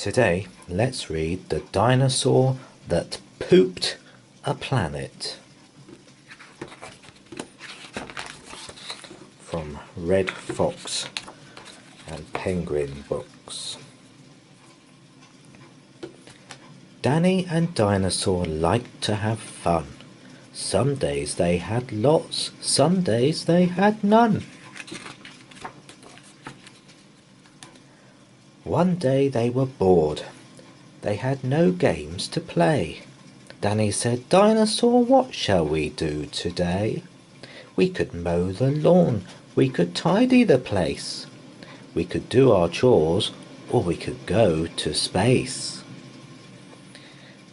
Today, let's read The Dinosaur That Pooped a Planet from Red Fox and Penguin Books. Danny and Dinosaur liked to have fun. Some days they had lots, some days they had none. One day they were bored. They had no games to play. Danny said, "Dinosaur, what shall we do today? We could mow the lawn, we could tidy the place. We could do our chores, or we could go to space."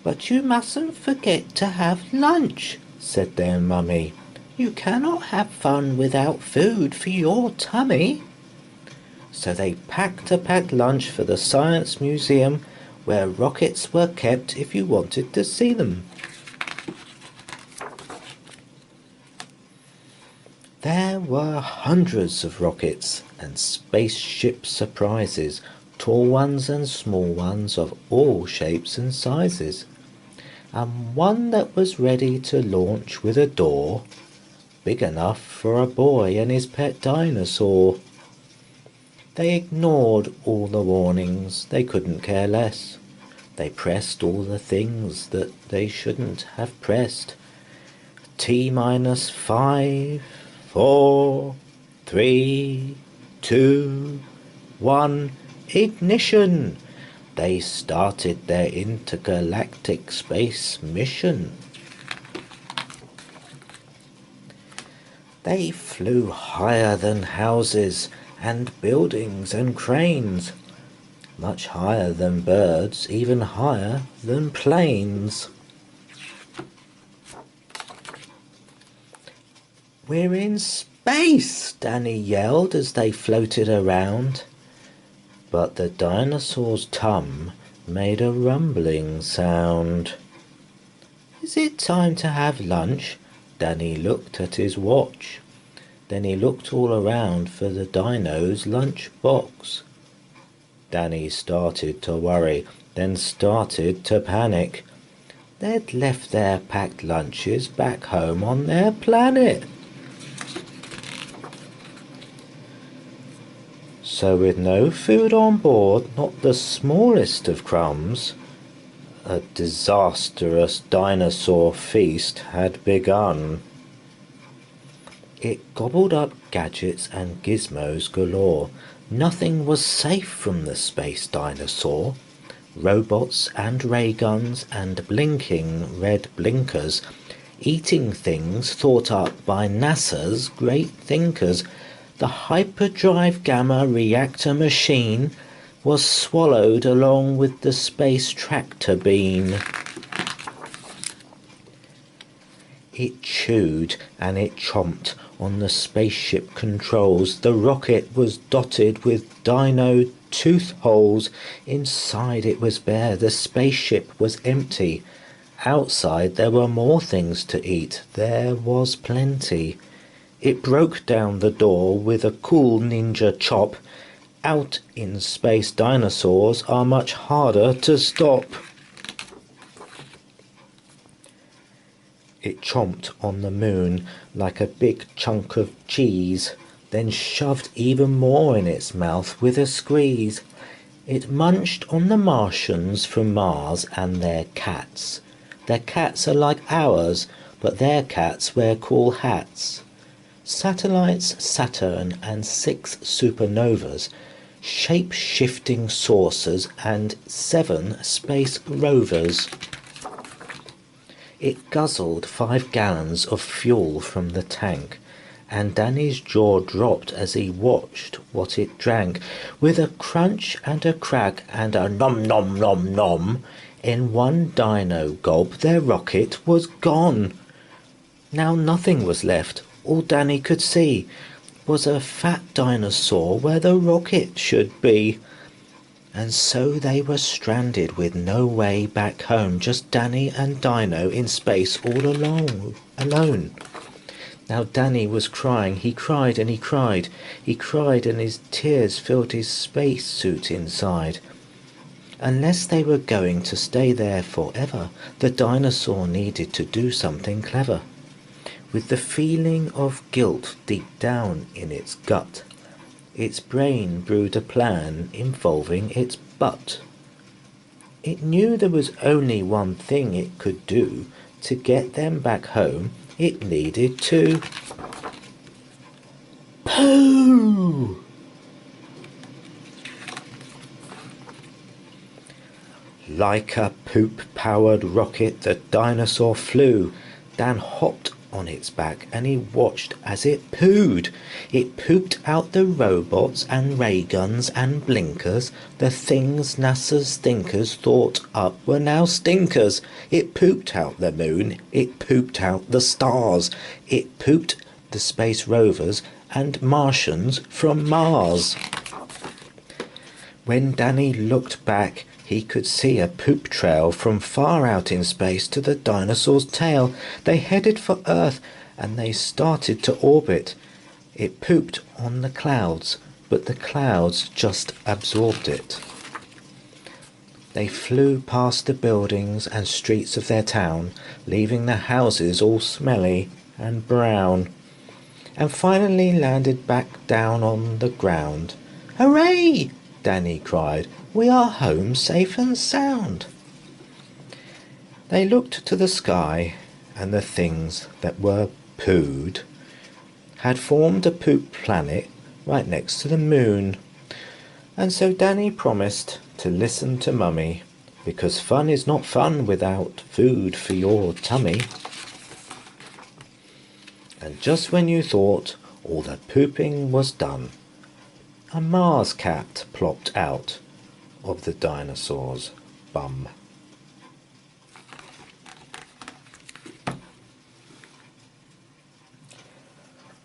"But you mustn't forget to have lunch," said their mummy. "You cannot have fun without food for your tummy." So they packed a packed lunch for the Science Museum, where rockets were kept if you wanted to see them. There were hundreds of rockets and spaceship surprises, tall ones and small ones of all shapes and sizes, and one that was ready to launch with a door big enough for a boy and his pet dinosaur. They ignored all the warnings, they couldn't care less. They pressed all the things that they shouldn't have pressed. T-5, 4, 3, 2, 1, ignition! They started their intergalactic space mission. They flew higher than houses and buildings and cranes, much higher than birds, even higher than planes. "We're in space!" Danny yelled as they floated around. But the dinosaur's tum made a rumbling sound. "Is it time to have lunch?" Danny looked at his watch. Then he looked all around for the dino's lunch box. Danny started to worry, then started to panic. They'd left their packed lunches back home on their planet. So with no food on board, not the smallest of crumbs, a disastrous dinosaur feast had begun. It gobbled up gadgets and gizmos galore. Nothing was safe from the space dinosaur. Robots and ray guns and blinking red blinkers, eating things thought up by NASA's great thinkers. The hyperdrive gamma reactor machine was swallowed along with the space tractor beam. It chewed and it chomped on the spaceship controls. The rocket was dotted with dino tooth holes. Inside it was bare, the spaceship was empty. Outside there were more things to eat, there was plenty. It broke down the door with a cool ninja chop. Out in space, dinosaurs are much harder to stop. It chomped on the moon like a big chunk of cheese, then shoved even more in its mouth with a squeeze. It munched on the Martians from Mars and their cats. Their cats are like ours, but their cats wear cool hats. Satellites, Saturn, and 6 supernovas, shape-shifting saucers, and 7 space rovers. It guzzled 5 gallons of fuel from the tank, and Danny's jaw dropped as he watched what it drank. With a crunch and a crack and a nom nom nom nom, in one dino gob their rocket was gone. Now nothing was left. All Danny could see was a fat dinosaur where the rocket should be. And so they were stranded with no way back home, just Danny and Dino in space all alone. Now Danny was crying. He cried and he cried. He cried and his tears filled his space suit inside. Unless they were going to stay there forever, the dinosaur needed to do something clever. With the feeling of guilt deep down in its gut, its brain brewed a plan involving its butt. It knew there was only one thing it could do to get them back home. It needed to poo! Like a poop-powered rocket, the dinosaur flew. Dan hopped on its back and he watched as it pooed. It pooped out the robots and ray guns and blinkers, the things NASA's thinkers thought up were now stinkers. It pooped out the moon, it pooped out the stars, it pooped the space rovers and Martians from Mars. When Danny looked back, he could see a poop trail from far out in space to the dinosaur's tail. They headed for Earth and they started to orbit. It pooped on the clouds, but the clouds just absorbed it. They flew past the buildings and streets of their town, leaving the houses all smelly and brown, and finally landed back down on the ground. "Hooray!" Danny cried. "We are home safe and sound." They looked to the sky, and the things that were pooed had formed a poop planet right next to the moon. And so Danny promised to listen to Mummy, because fun is not fun without food for your tummy. And just when you thought all the pooping was done, a Mars cat plopped out of the dinosaur's bum.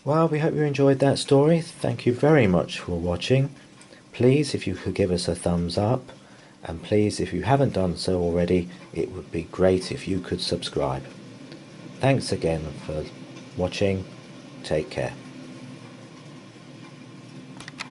Well, we hope you enjoyed that story. Thank you very much for watching. Please, if you could give us a thumbs up, and please, if you haven't done so already, it would be great if you could subscribe. Thanks again for watching. Take care.